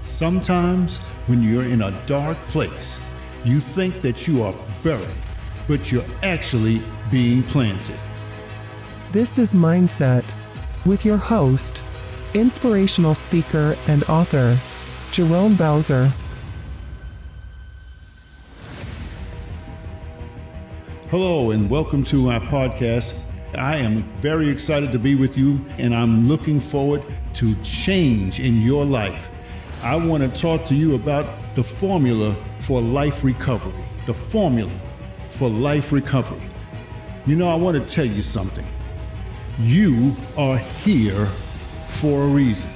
Sometimes when you're in a dark place, you think that you are buried, but you're actually being planted. This is Mindset with your host, inspirational speaker and author, Jerome Bowser. Hello and welcome to our podcast. I am very excited to be with you, and I'm looking forward to change in your life. I want to talk to you about the formula for life recovery. The formula for life recovery. You know, I want to tell you something. You are here for a reason.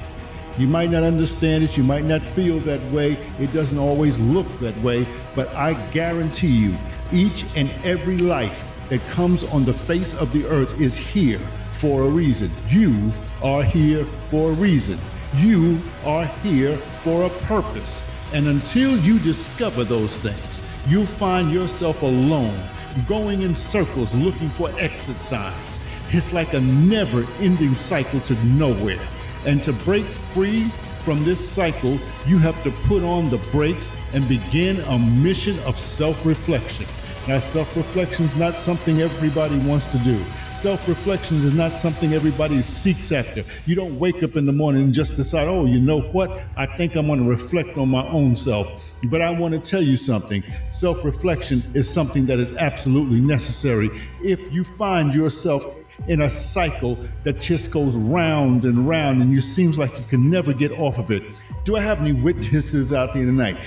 You might not understand it. You might not feel that way. It doesn't always look that way. But I guarantee you, each and every life that comes on the face of the earth is here for a reason. You are here for a reason. You are here for a purpose. And until you discover those things, you'll find yourself alone, going in circles looking for exit signs. It's like a never-ending cycle to nowhere. And to break free from this cycle, you have to put on the brakes and begin a mission of self-reflection. Now, self-reflection is not something everybody wants to do. Self-reflection is not something everybody seeks after. You don't wake up in the morning and just decide, oh, you know what? I think I'm going to reflect on my own self. But I want to tell you something. Self-reflection is something that is absolutely necessary. If you find yourself in a cycle that just goes round and round and it seems like you can never get off of it. Do I have any witnesses out there tonight?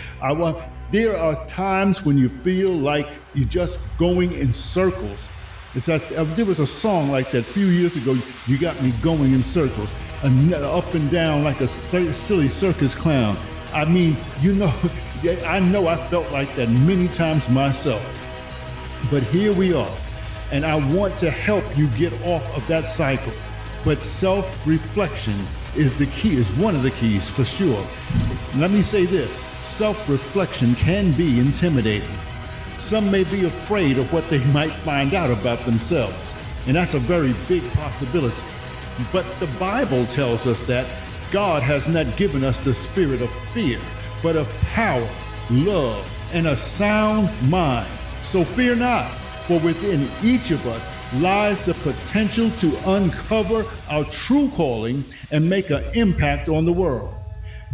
There are times when you feel like you're just going in circles. There was a song like that a few years ago, You Got Me Going in Circles, up and down like a silly circus clown. I mean, I know I felt like that many times myself. But here we are, and I want to help you get off of that cycle. But self-reflection is the key, is one of the keys for sure. Let me say this, self-reflection can be intimidating. Some may be afraid of what they might find out about themselves, and that's a very big possibility. But the Bible tells us that God has not given us the spirit of fear, but of power, love, and a sound mind. So fear not, for within each of us lies the potential to uncover our true calling and make an impact on the world.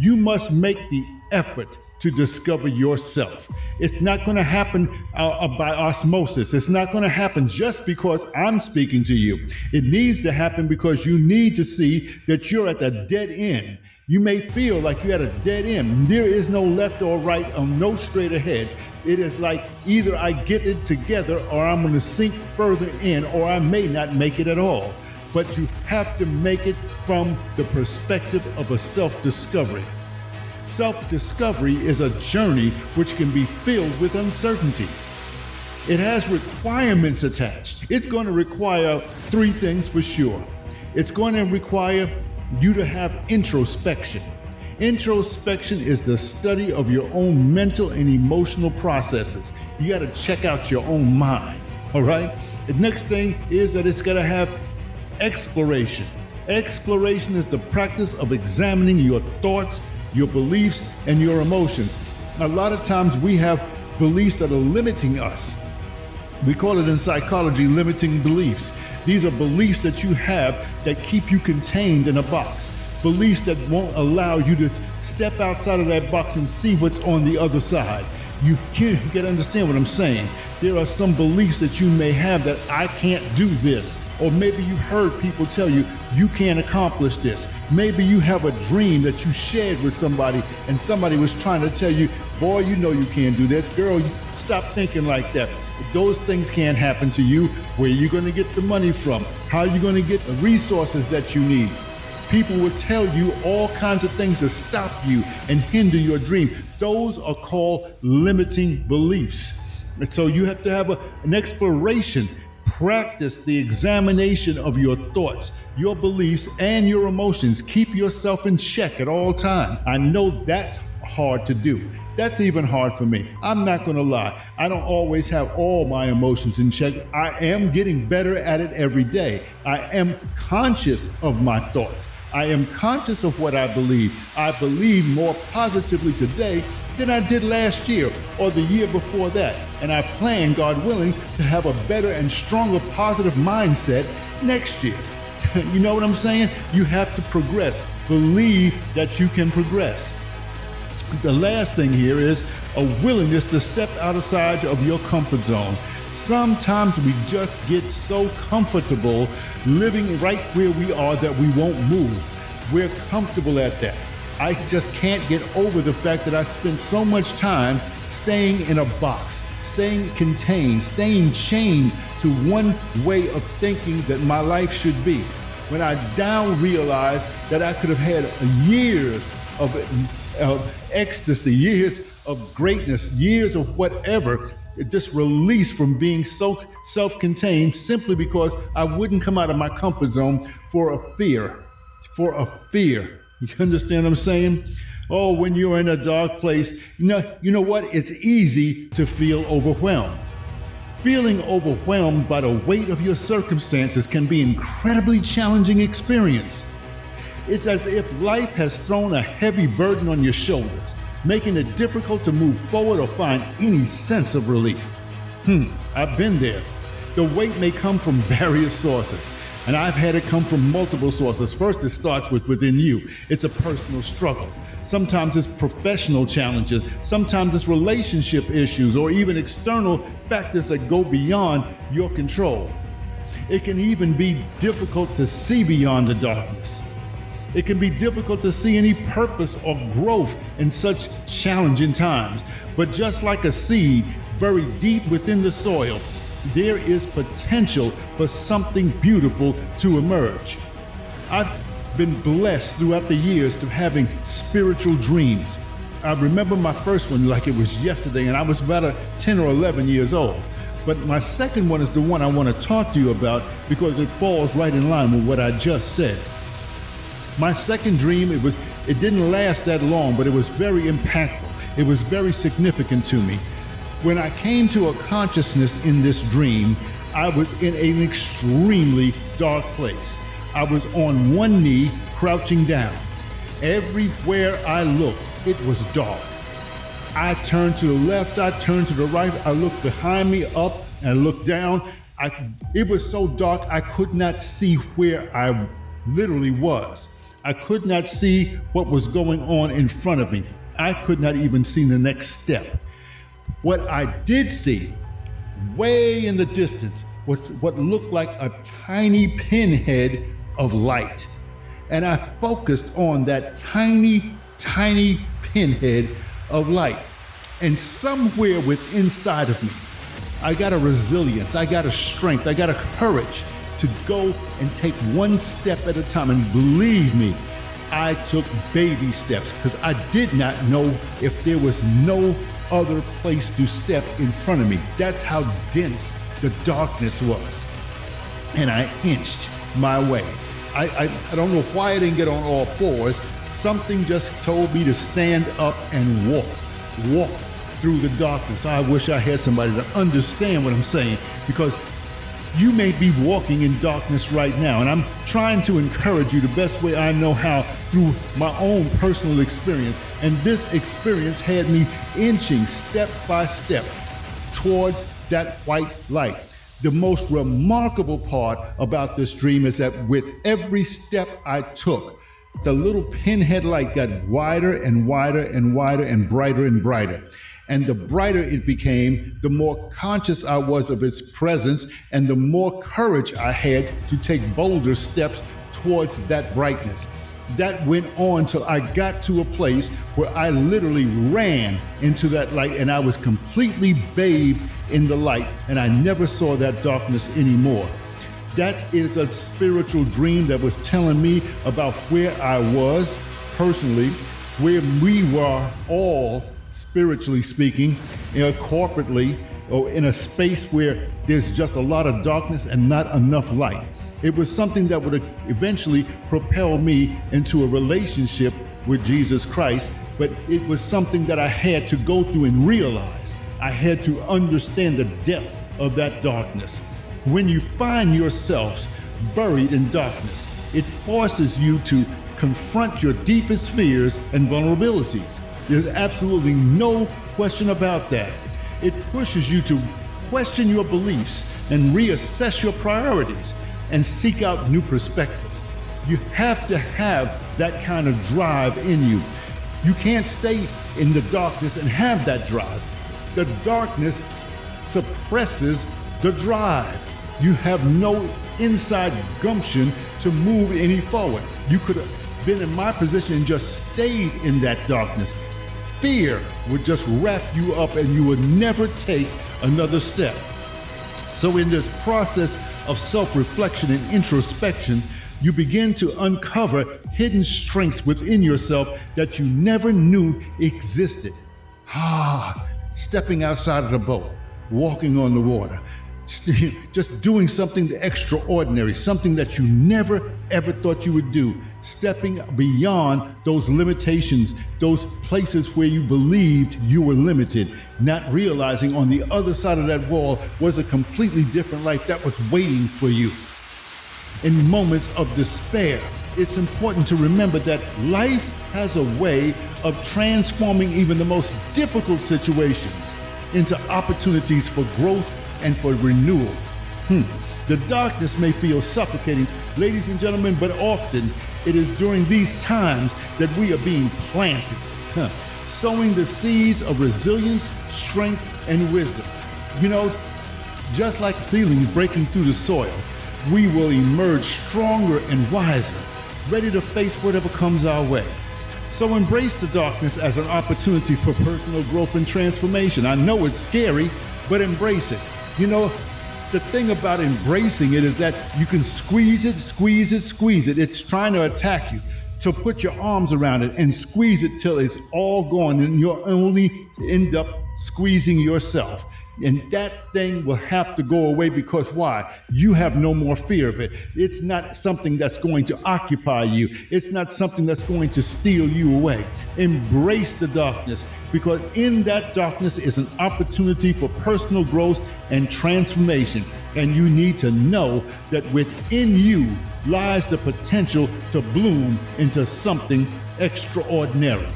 You must make the effort to discover yourself. It's not going to happen by osmosis. It's not going to happen just because I'm speaking to you. It needs to happen because you need to see that you're at the dead end. You may feel like you're at a dead end. There is no left or right or no straight ahead. It is like either I get it together or I'm going to sink further in, or I may not make it at all. But you have to make it from the perspective of a self-discovery. Self-discovery is a journey which can be filled with uncertainty. It has requirements attached. It's going to require three things for sure. It's going to require you to have introspection. Introspection is the study of your own mental and emotional processes. You got to check out your own mind, all right? The next thing is that it's got to have exploration. Exploration is the practice of examining your thoughts, your beliefs, and your emotions. A lot of times we have beliefs that are limiting us. We call it in psychology limiting beliefs. These are beliefs that you have that keep you contained in a box. Beliefs that won't allow you to step outside of that box and see what's on the other side. You can't understand what I'm saying. There are some beliefs that you may have that I can't do this. Or maybe you heard people tell you, you can't accomplish this. Maybe you have a dream that you shared with somebody and somebody was trying to tell you, boy, you know you can't do this. Girl, stop thinking like that. Those things can't happen to you. Where are you going to get the money from? How are you going to get the resources that you need? People will tell you all kinds of things to stop you and hinder your dream. Those are called limiting beliefs. And so you have to have an exploration. Practice the examination of your thoughts, your beliefs, and your emotions. Keep yourself in check at all times. I know that's hard to do. That's even hard for me. I'm not going to lie. I don't always have all my emotions in check. I am getting better at it every day. I am conscious of my thoughts. I am conscious of what I believe. I believe more positively today than I did last year or the year before that. And I plan, God willing, to have a better and stronger positive mindset next year. You know what I'm saying? You have to progress. Believe that you can progress. The last thing here is a willingness to step outside of your comfort zone. Sometimes we just get so comfortable living right where we are that we won't move. We're comfortable at that. I just can't get over the fact that I spend so much time staying in a box, staying contained, staying chained to one way of thinking that my life should be. When I now realized that I could have had years of ecstasy, years of greatness, years of whatever, just release from being so self-contained simply because I wouldn't come out of my comfort zone for a fear. You understand what I'm saying? Oh, when you're in a dark place, you know what? It's easy to feel overwhelmed. Feeling overwhelmed by the weight of your circumstances can be an incredibly challenging experience. It's as if life has thrown a heavy burden on your shoulders, making it difficult to move forward or find any sense of relief. I've been there. The weight may come from various sources, and I've had it come from multiple sources. First, it starts within you. It's a personal struggle. Sometimes it's professional challenges. Sometimes it's relationship issues or even external factors that go beyond your control. It can even be difficult to see beyond the darkness. It can be difficult to see any purpose or growth in such challenging times. But just like a seed buried deep within the soil, there is potential for something beautiful to emerge. I've been blessed throughout the years to having spiritual dreams. I remember my first one like it was yesterday, and I was about 10 or 11 years old. But my second one is the one I want to talk to you about because it falls right in line with what I just said. My second dream, it didn't last that long, but it was very impactful. It was very significant to me. When I came to a consciousness in this dream, I was in an extremely dark place. I was on one knee, crouching down. Everywhere I looked, it was dark. I turned to the left, I turned to the right, I looked behind me, up, and looked down. It was so dark, I could not see where I literally was. I could not see what was going on in front of me. I could not even see the next step. What I did see, way in the distance, was what looked like a tiny pinhead of light. And I focused on that tiny, tiny pinhead of light. And somewhere within inside of me, I got a resilience, I got a strength, I got a courage to go and take one step at a time. And believe me, I took baby steps because I did not know if there was no other place to step in front of me. That's how dense the darkness was. And I inched my way. I don't know why I didn't get on all fours. Something just told me to stand up and walk through the darkness. I wish I had somebody to understand what I'm saying, because you may be walking in darkness right now, and I'm trying to encourage you the best way I know how through my own personal experience. And this experience had me inching step by step towards that white light. The most remarkable part about this dream is that with every step I took, the little pinhead light got wider and wider and wider and brighter. And the brighter it became, the more conscious I was of its presence and the more courage I had to take bolder steps towards that brightness. That went on till I got to a place where I literally ran into that light and I was completely bathed in the light, and I never saw that darkness anymore. That is a spiritual dream that was telling me about where I was personally, where we were all spiritually speaking, corporately, or in a space where there's just a lot of darkness and not enough light. It was something that would eventually propel me into a relationship with Jesus Christ, but it was something that I had to go through and realize. I had to understand the depth of that darkness. When you find yourselves buried in darkness, it forces you to confront your deepest fears and vulnerabilities. There's absolutely no question about that. It pushes you to question your beliefs and reassess your priorities and seek out new perspectives. You have to have that kind of drive in you. You can't stay in the darkness and have that drive. The darkness suppresses the drive. You have no inside gumption to move any forward. You could have been in my position and just stayed in that darkness. Fear would just wrap you up and you would never take another step. So in this process of self-reflection and introspection, you begin to uncover hidden strengths within yourself that you never knew existed. Stepping outside of the boat, walking on the water, just doing something extraordinary, something that you never ever thought you would do, stepping beyond those limitations, those places where you believed you were limited, not realizing on the other side of that wall was a completely different life that was waiting for you. In moments of despair, it's important to remember that life has a way of transforming even the most difficult situations into opportunities for growth and for renewal. The darkness may feel suffocating, ladies and gentlemen, but often it is during these times that we are being planted, sowing the seeds of resilience, strength, and wisdom. You know, just like seedlings breaking through the soil, we will emerge stronger and wiser, ready to face whatever comes our way. So embrace the darkness as an opportunity for personal growth and transformation. I know it's scary, but embrace it. You know, the thing about embracing it is that you can squeeze it. It's trying to attack you. So put your arms around it and squeeze it till it's all gone, and you'll only end up squeezing yourself. And that thing will have to go away because why? You have no more fear of it. It's not something that's going to occupy you. It's not something that's going to steal you away. Embrace the darkness, because in that darkness is an opportunity for personal growth and transformation. And you need to know that within you lies the potential to bloom into something extraordinary.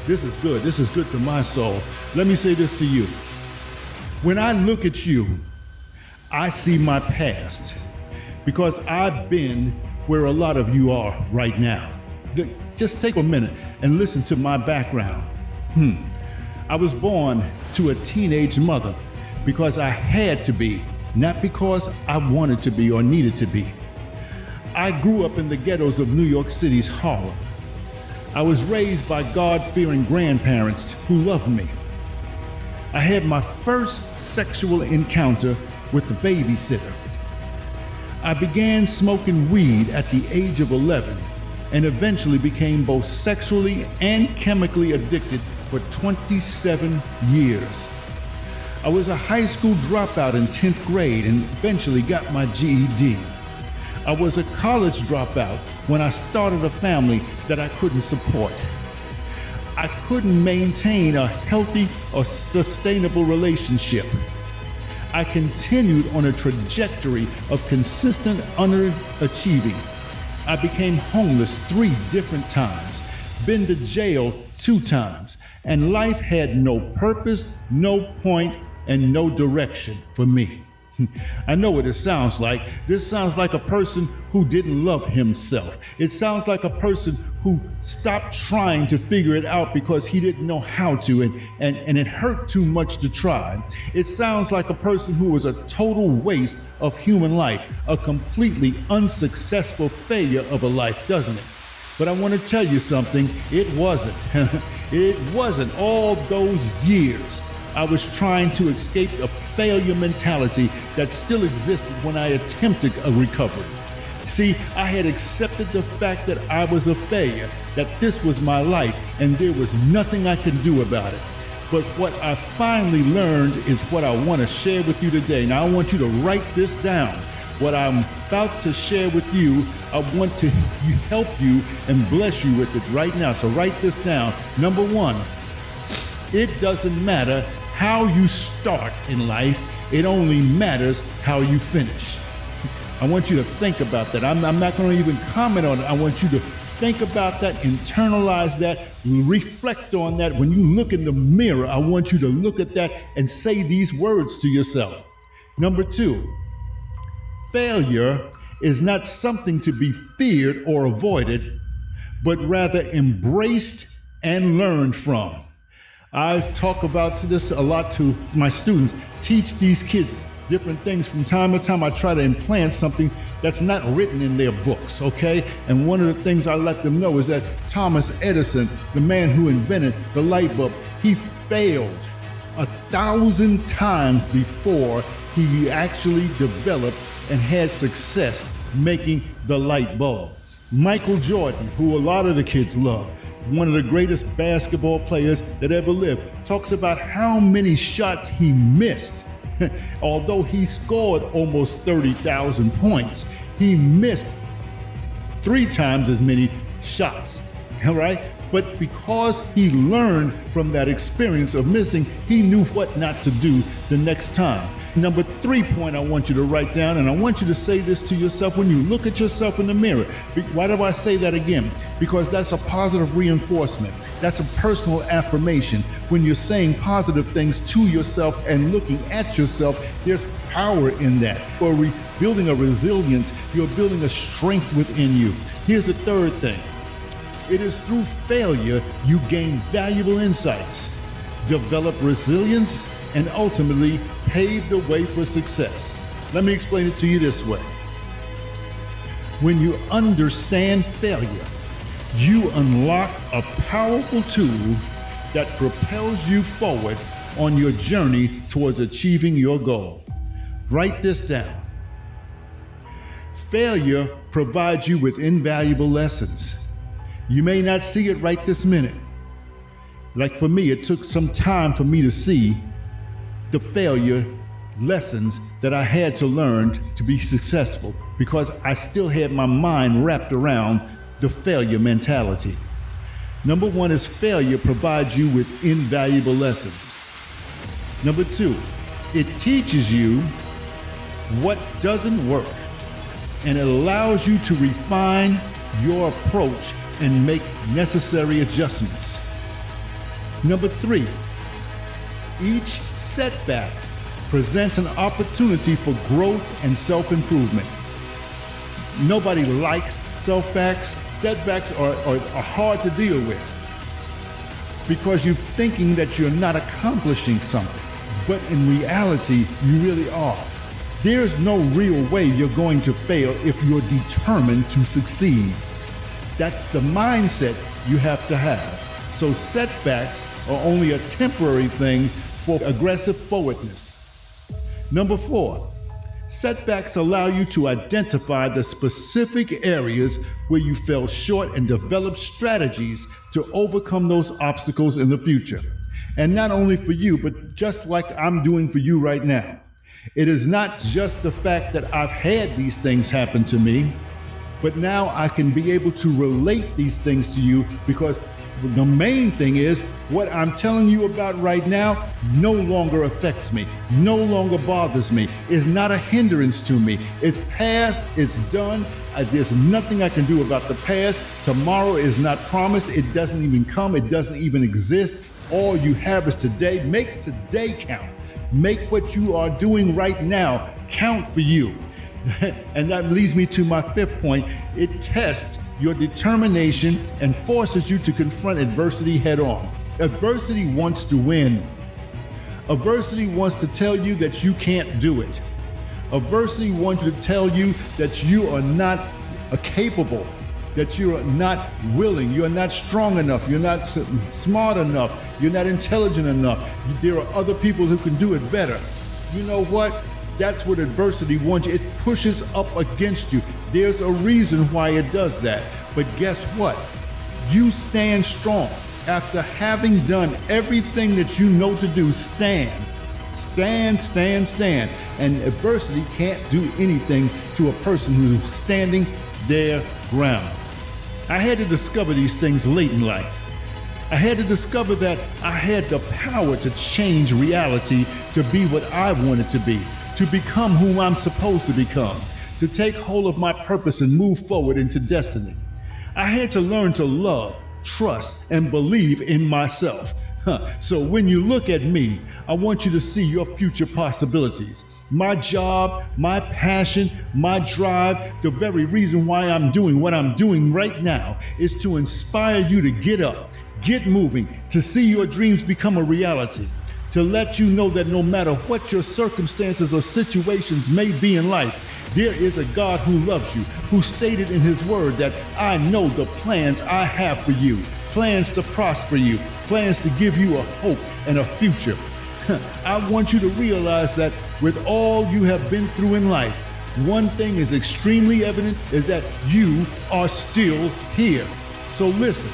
This is good. This is good to my soul. Let me say this to you. When I look at you, I see my past, because I've been where a lot of you are right now. Just take a minute and listen to my background. I was born to a teenage mother because I had to be, not because I wanted to be or needed to be. I grew up in the ghettos of New York City's Harlem. I was raised by God-fearing grandparents who loved me. I had my first sexual encounter with the babysitter. I began smoking weed at the age of 11 and eventually became both sexually and chemically addicted for 27 years. I was a high school dropout in 10th grade and eventually got my GED. I was a college dropout when I started a family that I couldn't support. I couldn't maintain a healthy or sustainable relationship. I continued on a trajectory of consistent underachieving. I became homeless 3 different times, been to jail 2 times, and life had no purpose, no point, and no direction for me. I know what it sounds like. This sounds like a person who didn't love himself. It sounds like a person who stopped trying to figure it out because he didn't know how to, and it hurt too much to try. It sounds like a person who was a total waste of human life, a completely unsuccessful failure of a life, doesn't it? But I want to tell you something, it wasn't. It wasn't. All those years I was trying to escape a failure mentality that still existed when I attempted a recovery. See, I had accepted the fact that I was a failure, that this was my life, and there was nothing I could do about it. But what I finally learned is what I want to share with you today. Now, I want you to write this down. what I'm about to share with you, I want to help you and bless you with it right now. So write this down. Number one, it doesn't matter how you start in life. It only matters how you finish. I want you to think about that. I'm not going to even comment on it. I want you to think about that, internalize that, reflect on that. When you look in the mirror, I want you to look at that and say these words to yourself. Number two, failure is not something to be feared or avoided, but rather embraced and learned from. I talk about this a lot to my students, teach these kids different things. From time to time, I try to implant something that's not written in their books, okay? And one of the things I let them know is that Thomas Edison, the man who invented the light bulb, he failed 1,000 times before he actually developed and had success making the light bulb. Michael Jordan, who a lot of the kids love, one of the greatest basketball players that ever lived, talks about how many shots he missed. Although he scored almost 30,000 points, he missed 3 times as many shots, all right? But because he learned from that experience of missing, he knew what not to do the next time. Number 3 point I want you to write down, and I want you to say this to yourself when you look at yourself in the mirror. Why do I say that again? Because that's a positive reinforcement. That's a personal affirmation. When you're saying positive things to yourself and looking at yourself, there's power in that. You're building a resilience. You're building a strength within you. Here's the third thing. It is through failure you gain valuable insights, develop resilience, and ultimately pave the way for success. Let me explain it to you this way. When you understand failure, you unlock a powerful tool that propels you forward on your journey towards achieving your goal. Write this down. Failure provides you with invaluable lessons. You may not see it right this minute. Like for me, it took some time for me to see the failure lessons that I had to learn to be successful, because I still had my mind wrapped around the failure mentality. Number one is failure provides you with invaluable lessons. Number 2, it teaches you what doesn't work, and it allows you to refine your approach and make necessary adjustments. Number 3, each setback presents an opportunity for growth and self-improvement. Nobody likes setbacks. Setbacks are hard to deal with because you're thinking that you're not accomplishing something, but in reality, you really are. There's no real way you're going to fail if you're determined to succeed. That's the mindset you have to have. So setbacks are only a temporary thing for aggressive forwardness. Number 4, setbacks allow you to identify the specific areas where you fell short and develop strategies to overcome those obstacles in the future. And not only for you, but just like I'm doing for you right now. It is not just the fact that I've had these things happen to me, but now I can be able to relate these things to you, because the main thing is what I'm telling you about right now no longer affects me, no longer bothers me, is not a hindrance to me. It's past, it's done. There's nothing I can do about the past. Tomorrow is not promised. It doesn't even come. It doesn't even exist. All you have is today. Make today count. Make what you are doing right now count for you. And that leads me to my 5th point. It tests your determination and forces you to confront adversity head on. Adversity wants to win. Adversity wants to tell you that you can't do it. Adversity wants to tell you that you are not capable, that you are not willing, you're not strong enough, you're not smart enough, you're not intelligent enough. There are other people who can do it better. You know what? That's what adversity wants you. It pushes up against you. There's a reason why it does that. But guess what? You stand strong. After having done everything that you know to do, stand. Stand, stand, stand. And adversity can't do anything to a person who's standing their ground. I had to discover these things late in life. I had to discover that I had the power to change reality to be what I wanted to be, to become who I'm supposed to become, to take hold of my purpose and move forward into destiny. I had to learn to love, trust, and believe in myself. So when you look at me, I want you to see your future possibilities. My job, my passion, my drive, the very reason why I'm doing what I'm doing right now is to inspire you to get up, get moving, to see your dreams become a reality, to let you know that no matter what your circumstances or situations may be in life, there is a God who loves you, who stated in his word that I know the plans I have for you, plans to prosper you, plans to give you a hope and a future. I want you to realize that with all you have been through in life, one thing is extremely evident is that you are still here. So listen,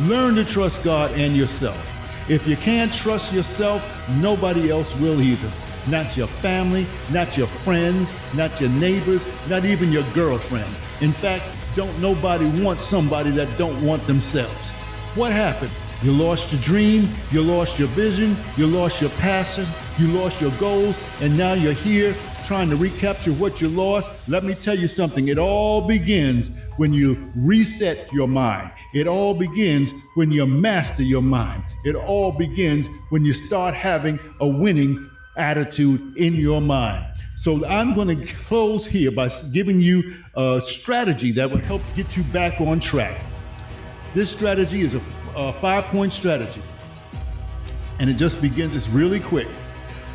learn to trust God and yourself. If you can't trust yourself, nobody else will either. Not your family, not your friends, not your neighbors, not even your girlfriend. In fact, don't nobody want somebody that don't want themselves. What happened? You lost your dream, you lost your vision, you lost your passion, you lost your goals, and now you're here trying to recapture what you lost. Let me tell you something. It all begins when you reset your mind. It all begins when you master your mind. It all begins when you start having a winning attitude in your mind. So I'm going to close here by giving you a strategy that will help get you back on track. This strategy is a 5-point strategy. And it just begins, it's really quick.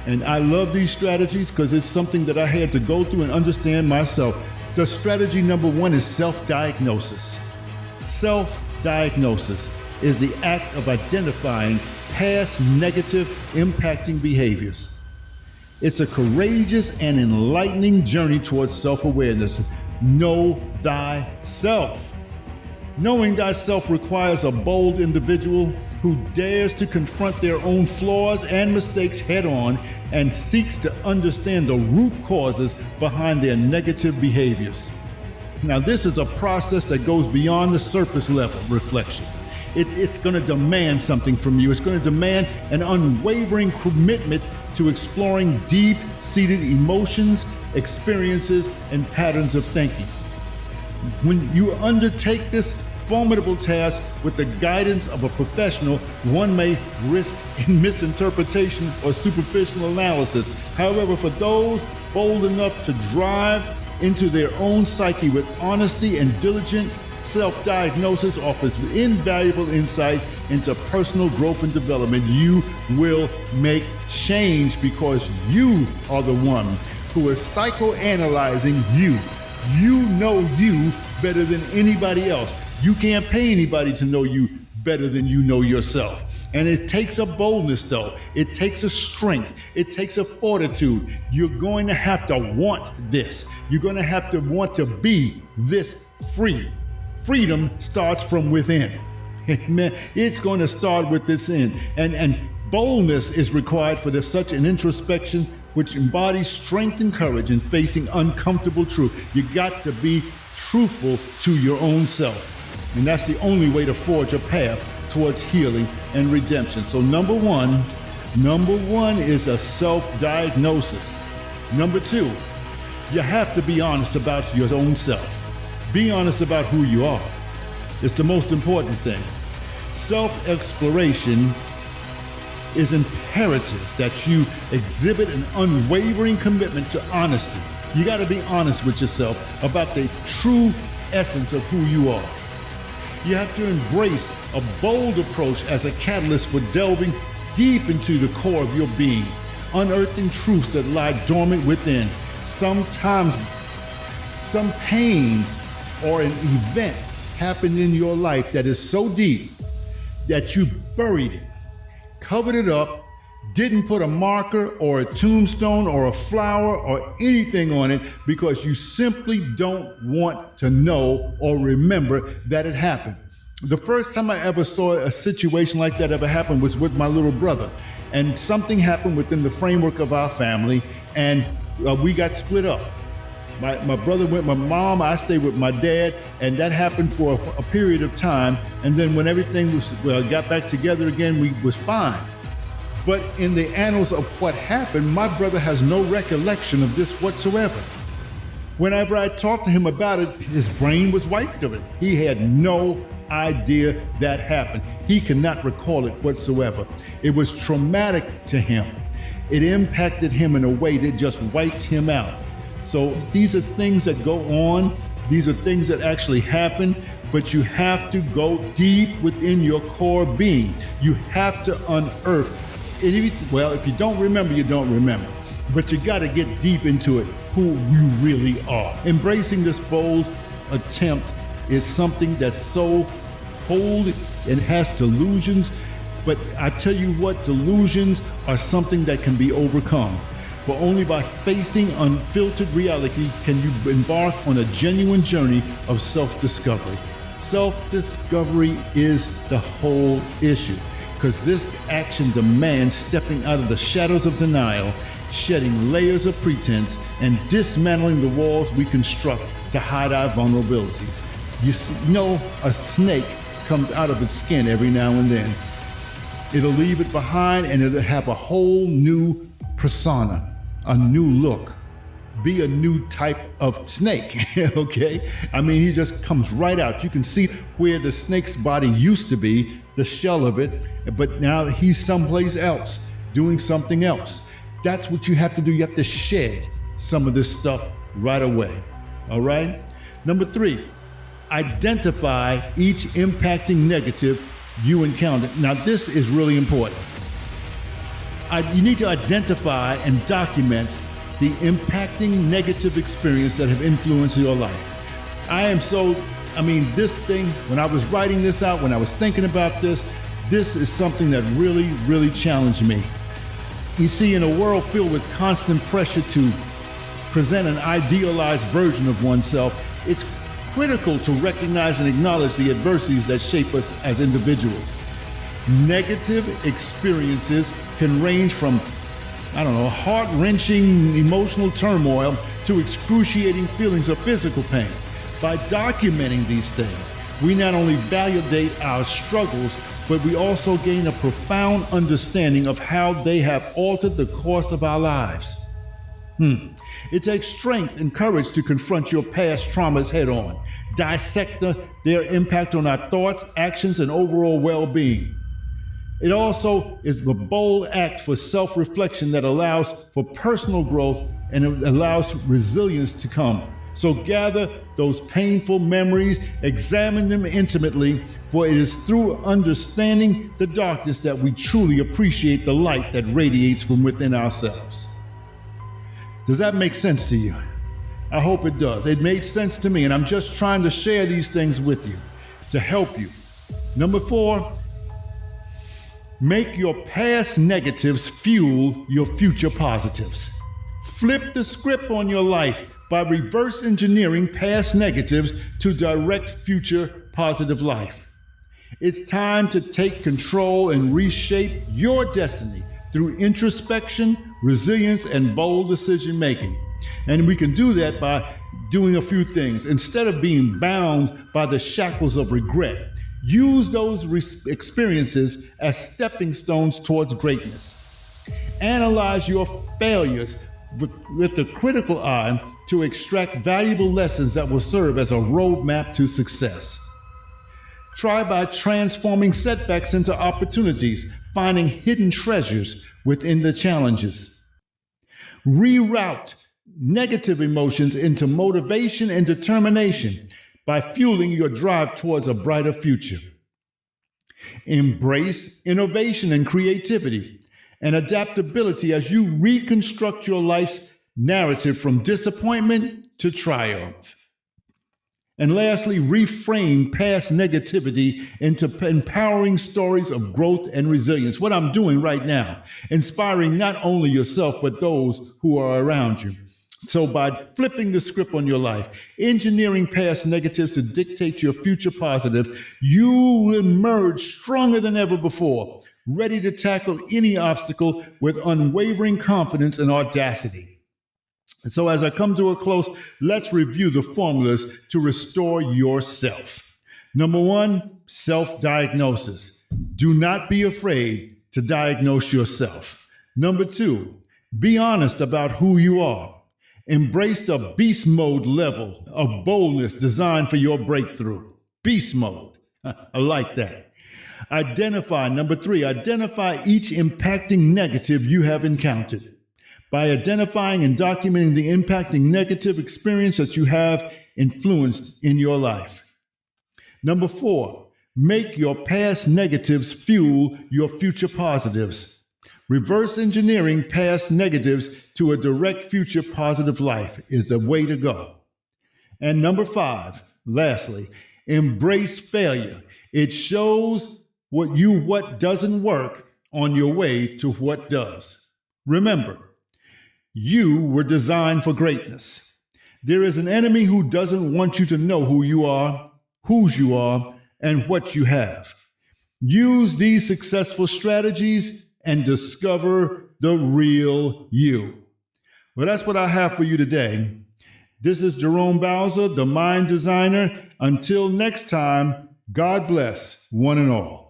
And I love these strategies because it's something that I had to go through and understand myself. The strategy number 1 is self-diagnosis. Self-diagnosis is the act of identifying past negative impacting behaviors. It's a courageous and enlightening journey towards self-awareness. Know thyself. Knowing thyself requires a bold individual who dares to confront their own flaws and mistakes head on and seeks to understand the root causes behind their negative behaviors. Now, this is a process that goes beyond the surface level reflection. It's going to demand something from you. It's going to demand an unwavering commitment to exploring deep-seated emotions, experiences, and patterns of thinking. When you undertake this formidable task with the guidance of a professional, one may risk misinterpretation or superficial analysis. However, for those bold enough to drive into their own psyche with honesty and diligent self-diagnosis offers invaluable insight into personal growth and development. You will make change because you are the one who is psychoanalyzing you. You know you better than anybody else. You can't pay anybody to know you better than you know yourself. And it takes a boldness though. It takes a strength. It takes a fortitude. You're going to have to want this. You're going to have to want to be this free. Freedom starts from within. Amen. It's going to start with this end. And boldness is required for such an introspection which embodies strength and courage in facing uncomfortable truth. You got to be truthful to your own self. And that's the only way to forge a path towards healing and redemption. So number one is a self-diagnosis. Number 2, you have to be honest about your own self. Be honest about who you are. It's the most important thing. Self-exploration is imperative that you exhibit an unwavering commitment to honesty. You got to be honest with yourself about the true essence of who you are. You have to embrace a bold approach as a catalyst for delving deep into the core of your being, unearthing truths that lie dormant within. Sometimes some pain or an event happened in your life that is so deep that you buried it, covered it up, didn't put a marker or a tombstone or a flower or anything on it because you simply don't want to know or remember that it happened. The first time I ever saw a situation like that ever happen was with my little brother. And something happened within the framework of our family, and we got split up. My brother went with my mom, I stayed with my dad, and that happened for a period of time. And then when everything got back together again, we was fine. But in the annals of what happened, my brother has no recollection of this whatsoever. Whenever I talked to him about it, his brain was wiped of it. He had no idea that happened. He cannot recall it whatsoever. It was traumatic to him. It impacted him in a way that just wiped him out. So these are things that go on. These are things that actually happen, but you have to go deep within your core being. You have to unearth. If you don't remember, you don't remember. But you got to get deep into it, who you really are. Embracing this bold attempt is something that's so bold and has delusions. But I tell you what, delusions are something that can be overcome. For only by facing unfiltered reality can you embark on a genuine journey of self-discovery. Self-discovery is the whole issue, because this action demands stepping out of the shadows of denial, shedding layers of pretense, and dismantling the walls we construct to hide our vulnerabilities. You know, a snake comes out of its skin every now and then. It'll leave it behind and it'll have a whole new persona, a new look, be a new type of snake, okay? I mean, he just comes right out. You can see where the snake's body used to be, the shell of it, but now he's someplace else, doing something else. That's what you have to do. You have to shed some of this stuff right away, all right? Number 3, identify each impacting negative you encounter. Now, this is really important. You need to identify and document the impacting negative experience that have influenced your life. This thing, when I was writing this out, when I was thinking about this is something that really, really challenged me. You see, in a world filled with constant pressure to present an idealized version of oneself, it's critical to recognize and acknowledge the adversities that shape us as individuals. Negative experiences can range from, heart-wrenching emotional turmoil to excruciating feelings of physical pain. By documenting these things, we not only validate our struggles, but we also gain a profound understanding of how they have altered the course of our lives. It takes strength and courage to confront your past traumas head on, dissect their impact on our thoughts, actions, and overall well-being. It also is a bold act for self-reflection that allows for personal growth and it allows resilience to come. So gather those painful memories, examine them intimately, for it is through understanding the darkness that we truly appreciate the light that radiates from within ourselves. Does that make sense to you? I hope it does. It made sense to me, and I'm just trying to share these things with you to help you. Number 4, make your past negatives fuel your future positives. Flip the script on your life by reverse engineering past negatives to direct future positive life. It's time to take control and reshape your destiny through introspection, resilience, and bold decision making. And we can do that by doing a few things. Instead of being bound by the shackles of regret, use those experiences as stepping stones towards greatness. Analyze your failures with a critical eye to extract valuable lessons that will serve as a roadmap to success. Try by transforming setbacks into opportunities, finding hidden treasures within the challenges. Reroute negative emotions into motivation and determination by fueling your drive towards a brighter future. Embrace innovation and creativity and adaptability as you reconstruct your life's narrative from disappointment to triumph. And lastly, reframe past negativity into empowering stories of growth and resilience. What I'm doing right now, inspiring not only yourself, but those who are around you. So by flipping the script on your life, engineering past negatives to dictate your future positive, you will emerge stronger than ever before, ready to tackle any obstacle with unwavering confidence and audacity. And so as I come to a close, let's review the formulas to restore yourself. Number one, self-diagnosis. Do not be afraid to diagnose yourself. Number two, be honest about who you are. Embrace the beast mode level of boldness designed for your breakthrough. Beast mode. I like that. Number three, identify each impacting negative you have encountered. By identifying and documenting the impacting negative experience that you have influenced in your life. Number four, make your past negatives fuel your future positives. Reverse engineering past negatives to a direct future positive life is the way to go. And number five, lastly, embrace failure. It shows what doesn't work on your way to what does. Remember, you were designed for greatness. There is an enemy who doesn't want you to know who you are, whose you are, and what you have. Use these successful strategies and discover the real you. Well, that's what I have for you today. This is Jerome Bowser, the Mind Designer. Until next time, God bless one and all.